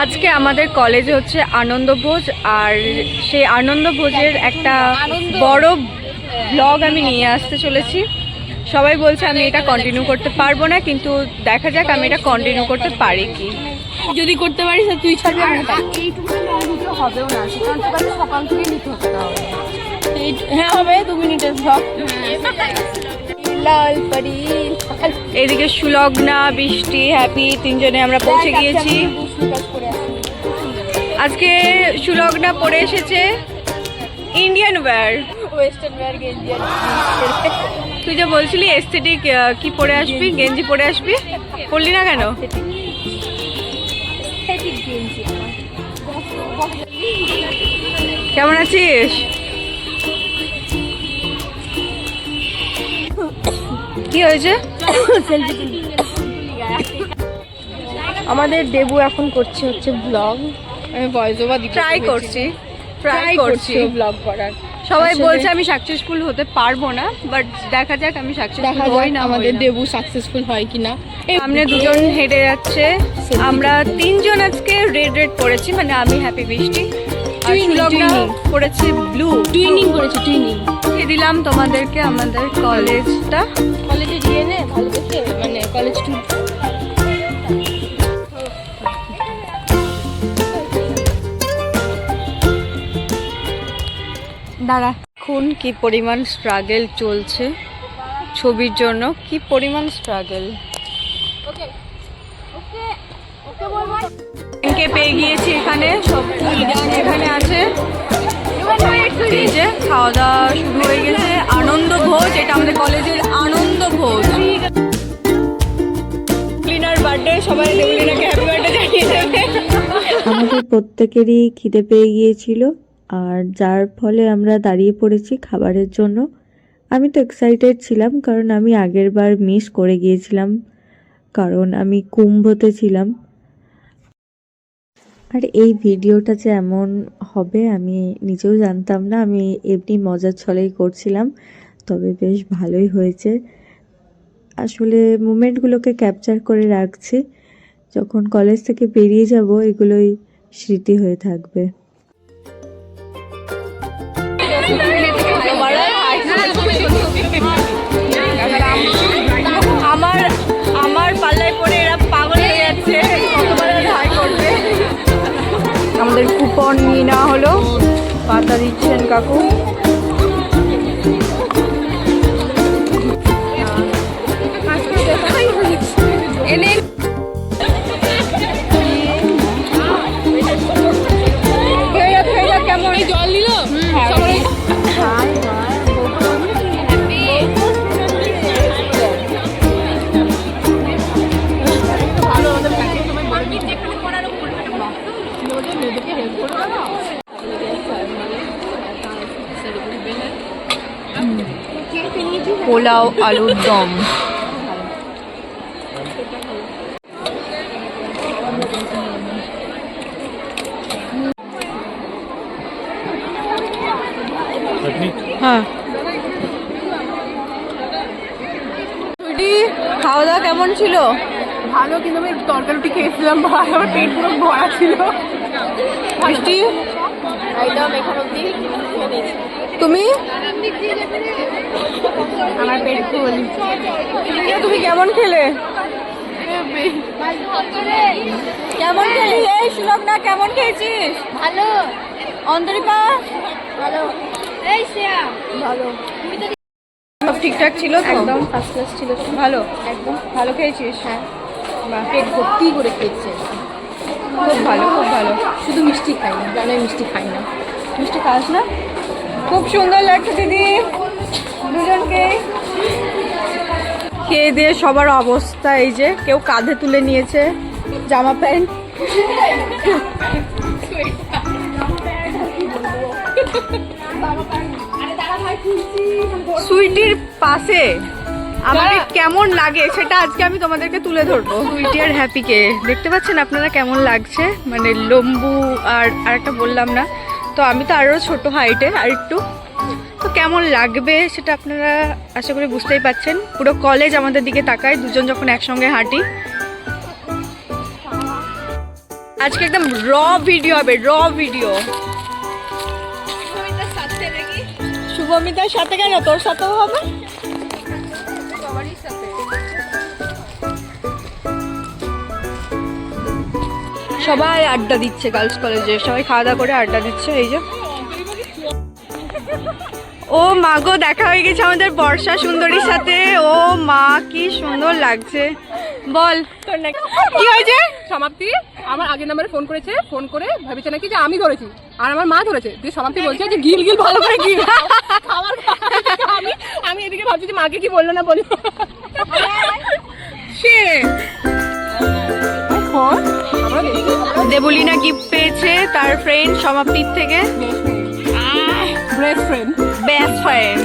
আজকে আমাদের কলেজে হচ্ছে আনন্দভোজ, আর সেই আনন্দভোজের একটা বড় ব্লগ আমি নিয়ে আসতে চলেছি। সবাই বলছে আমি এটা কন্টিনিউ করতে পারবো না, কিন্তু দেখা যাক আমি এটা কন্টিনিউ করতে পারি কি। যদি করতে পারিস তুই ছাড়বি। হবেও না, সকাল থেকে নিতে হতে হবে। হ্যাঁ হবে 2 মিনিটের ব্লগ। লাল পরি এদিকে সুলগ্না, বৃষ্টি, হ্যাপি তিনজনে আমরা পৌঁছে গিয়েছি। আজকে সুলগ্না পরে এসেছে ইন্ডিয়ান ওয়্যার, ওয়েস্টার্ন ওয়্যার গেঞ্জি। তুই যে বলছিলি এস্থেটিক কি পরে আসবি, গেঞ্জি পরে আসবি, পরলি না কেন? কেমন আছিস? কি হয়েছে? আমাদের দেবু এখন করছে হচ্ছে ব্লগ। আমি ভয়েস ওভার ট্রাই করছি ব্লগ করার। সবাই বলছে আমি সাকসেসফুল হতে পারবো না, বাট দেখা যাক আমি সাকসেসফুল হই না। আমাদের দেবু সাকসেসফুল হয় কিনা। সামনে দুজন হেঁটে যাচ্ছে, আমরা তিনজন আজকে রেড পরেছি, মানে আমি, হ্যাপি, বৃষ্টি, পড়েছি ব্লু। টুইনিং করেছি, টুইনিং দিলাম তোমাদেরকে আমাদের কলেজটা। কলেজে গিয়ে নে ভালো দেখে, মানে কলেজ ট্যুর। দাঁড়া, এখন কি পরিমাণ স্ট্রাগল চলছে ছবির জন্য, কি পরিমাণ স্ট্রাগল। কে পেয়ে গিয়েছি এখানে, সব এখানে আছে। এই যে খাওয়া দাওয়া শুরু হয়ে গেছে, আনন্দ ভোজ, এটা আমাদের কলেজের আনন্দ ভোজ। ক্লিনার বার্থডে, সবাই দেবলিনাকে হ্যাপি বার্থডে জানিয়ে দেবে। আমাদের প্রত্যেকেরই খিদে পেয়ে গিয়েছিল, আর যার ফলে আমরা দাঁড়িয়ে পড়েছি খাবারের জন্য। আমি তো এক্সাইটেড ছিলাম, কারণ আমি আগের বার মিস করে গিয়েছিলাম, কারণ আমি কুম্ভতে ছিলাম। আর এই ভিডিওটা যে এমন হবে আমি নিজেও জানতাম না, আমি এমনি মজার ছলেই করছিলাম, তবে বেশ ভালোই হয়েছে। আসলে মোমেন্টগুলোকে ক্যাপচার করে রাখছি, যখন কলেজ থেকে বেরিয়ে যাব এগুলোই স্মৃতি হয়ে থাকবে। আমার পাল্লায় পড়ে এরা পাগল হয়ে যাচ্ছে, হাই করবে। আমাদের কুপন নিয়ে নেওয়া হলো, পাতা দিচ্ছেন কাকু। এনে কেমন জল দিল পোলাও, আলুর দম। হ্যাঁ, খাওয়া দাওয়া কেমন ছিল? ভালো, কিন্তু আমি তরকারি রুটি খেয়েছিলাম, আমার পেট পুরো ভরা ছিল। বৃষ্টি, একদম এখান অব্দি তুমি? আমার পেট ফুল। তুমি কেমন খেলে? কেমন খেলি? এই সুলগ্না, কেমন খেয়েছিস? ভালো। অন্তরিকা ভালো। এই শ্রেয়া ভালো। সব ঠিকঠাক ছিল তো? একদম ফার্স্ট ক্লাস ছিল। ভালো, একদম ভালো খেয়েছিস? হ্যাঁ, পেট ভর্তি করে খেয়েছে। খুব ভালো, খুব ভালো। শুধু মিষ্টি খাই না, জানো মিষ্টি খাই না। মিষ্টি খাস না? খুব সুন্দর লাগছে দিদি দুজনকে। খেয়ে দিয়ে সবার অবস্থা এই যে, কেউ কাঁধে তুলে নিয়েছে জামা প্যান্ট। সুইটির পাশে আমাকে কেমন লাগে সেটা আজকে আমি তোমাদেরকে তুলে ধরবো। সুইটি আর হ্যাপিকে দেখতে পাচ্ছেন আপনারা কেমন লাগছে, মানে লম্বু আর একটা বললাম না তো, আমি তো আরও ছোট হাইটে আর একটু, তো কেমন লাগবে সেটা আপনারা আশা করি বুঝতেই পাচ্ছেন। পুরো কলেজ আমাদের দিকে তাকায় দুজন যখন একসঙ্গে হাঁটি। আজকে একদম র ভিডিও হবে, র ভিডিও। শুভমিতার সাথে কেন, তোর সাথেও হবে? সবাই আড্ডা দিচ্ছে গার্লস কলেজে, সবাই খাওয়া দাওয়া করে আড্ডা দিচ্ছে। এই যে ও মা গো, দেখা হয়ে গেছে আমাদের বর্ষা সুন্দরীর সাথে। ও মা কি সুন্দর লাগছে। বল তোর নাকি কি হয়েছে? সমাপ্তি আমার আগের নাম্বারে ফোন করেছে, ফোন করে ভেবেছে নাকি যে আমি ধরেছি আর আমার মা ধরেছে। দিয়ে সমাপ্তি বলছে যে গিল গিল ভালো করে গিল। আমি এদিকে ভাবছি যে মাকে কি বললো না বললো। সে দেবলিনা গিফট পেয়েছে তার ফ্রেন্ড সমাপ্তির থেকে। Best friend, best friend.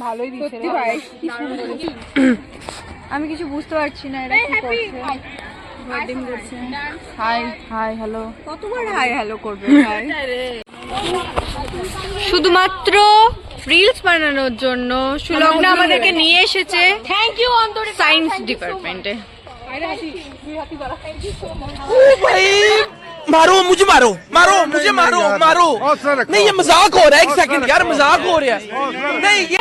ভালোই দিচ্ছে রে ভাই। আমি কিছু বুঝতে পারছি না এরা কি করছে। হাই হাই হ্যালো, কতবার হাই হ্যালো করবে ভাই? শুধুমাত্র রিলস বানানোর জন্য সুলগ্না আমাদেরকে নিয়ে এসেছে। থ্যাংক ইউ অন্তরে সায়েন্স ডিপার্টমেন্টে। मारो मुझे, मारो मारो मुझे, मारो मारो। नहीं ये मजाक हो रहा है, एक सेकंड यार, मजाक हो रहा है। नहीं ये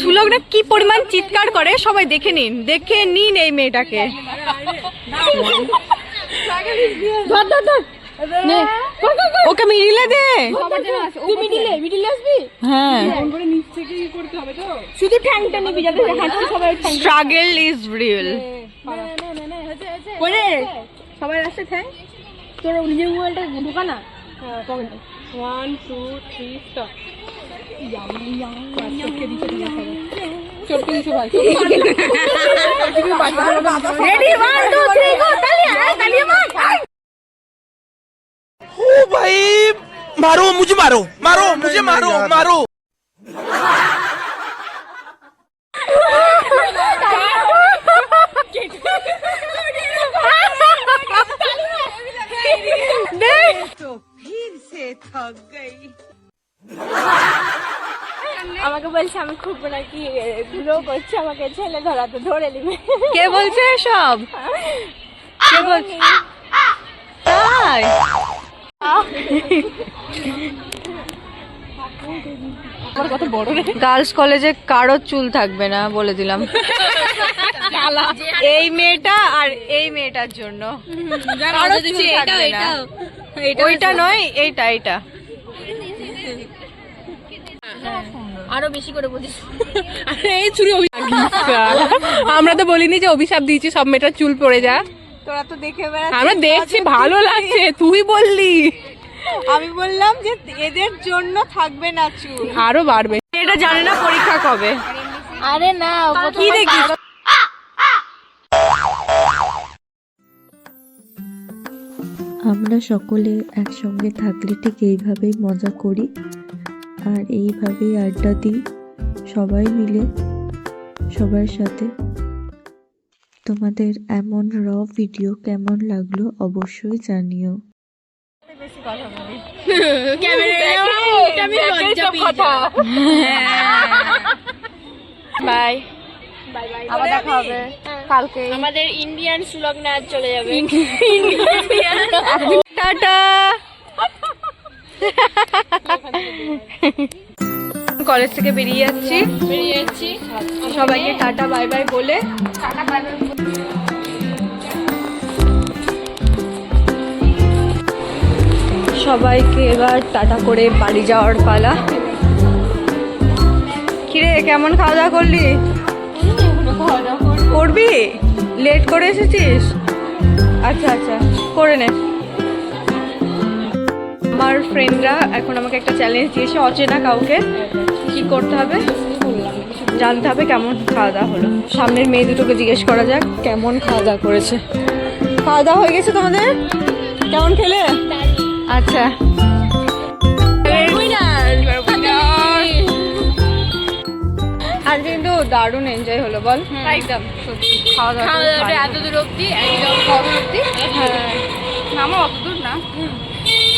সুলগ্না কি পরিমাণ চিৎকার করে সবাই দেখে নিন, দেখে নিন এই মেয়েটাকে। ওকে মিডিলে দে। তুই মিডিলে আসবি? হ্যাঁ, ফোন করে নিচ থেকে ই করতে হবে তো, শুধু ঠ্যাংটা নিবি যাতে হাঁটতে সবাই ঠ্যাং। Struggle is real. ওরে সবাই আসছে ঠ্যাং। তোর নিজের মোবাইলটা ঢোকা না। 1 2 3 স্টপ। চটকে দিছো ভাই। রেডি 1 2 3 গো। তালিয়া মার। ओ भाई मारो मुझे, मारो मारो मुझे, मारो मारो। আমাকে বলছে আমি খুব নাকি গ্লো করছি, আমাকে ছেলে ধরাতে ধরে নিবে। কে বলছে সব? কে বলছে? তাই কত বড় রে। গার্লস কলেজে কারো চুল থাকবে না বলে দিলাম। এই মেয়েটা আর এই মেয়েটার জন্য কারো চুল থাকবে না। ওইটা নয়, এইটা এইটা। আরো বেশি করে বলিস। এই চুরি আমরা তো বলিনি যে অভিশাপ দিয়েছি সব মেয়েটার চুল পড়ে যা। তোরা তো দেখে বেড়াচ্ছিস। আমরা দেখছি ভালো লাগছে, তুই বললি। আমি বললাম যে এদের জন্য থাকবে না চুল, আরো বাড়বে। এটা জানে না পরীক্ষা কবে। আরে না, কি দেখিস? আমরা সকলে একসঙ্গে থাকলে ঠিক এইভাবেই মজা করি আর এইভাবেই আড্ডা দিই সবাই মিলে সবার সাথে। তোমাদের এমন র ভিডিও কেমন লাগলো অবশ্যই জানিও। বাই। আবার দেখা হবে কালকে। আমাদের ইন্ডিয়ান সুলগ্না আজ চলে যাবে। টাটা। কলেজ থেকে বেরিয়ে যাচ্ছি, সবাইকে টাটা বাই বাই বলে। সবাইকে এবার টাটা করে বাড়ি যাওয়ার পালা। কিরে কেমন খাওয়া দাওয়া করলি? করবি? লেট করে এসেছিস? আচ্ছা আচ্ছা, করে নে। আমার ফ্রেন্ডরা এখন আমাকে একটা চ্যালেঞ্জ দিয়েছে, অচেনা কাউকে কি করতে হবে জানতে হবে কেমন খাওয়া দাওয়া হলো। সামনের মেয়ে দুটোকে জিজ্ঞেস করা যাক কেমন খাওয়া দাওয়া করেছে। খাওয়া দাওয়া হয়ে গেছে তোমাদের? কেমন খেলে? আচ্ছা, আর কিন্তু দারুণ এনজয় হলো বল। একদম খাওয়া দাওয়া এত দূর অব্দি, একদম কবে অব্দি। আমার অত দূর না,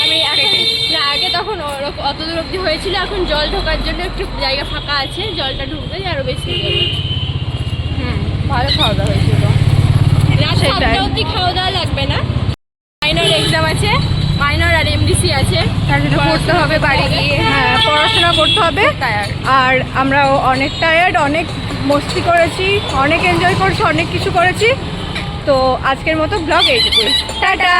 আমি আগে তখন অত দূর অব্দি হয়েছিল, এখন জল ঢোকার জন্য একটু জায়গা ফাঁকা আছে, জলটা ঢুকবে আরো বেশি হয়ে যাবে। ভালো খাওয়া দাওয়া হয়েছিল। রাত 7টা অব্দি খাওয়া দাওয়া লাগবে না, মাইনর এক্সাম আছে, মাইনর আর এমডিসি আছে, তার জন্য পড়তে হবে বাড়ি গিয়ে, হ্যাঁ পড়াশোনা করতে হবে। আর আমরাও অনেক টায়ার্ড, অনেক মস্তি করেছি, অনেক এনজয় করেছি, অনেক কিছু করেছি। তো আজকের মতো ব্লগ এইটুকুই, টাটা।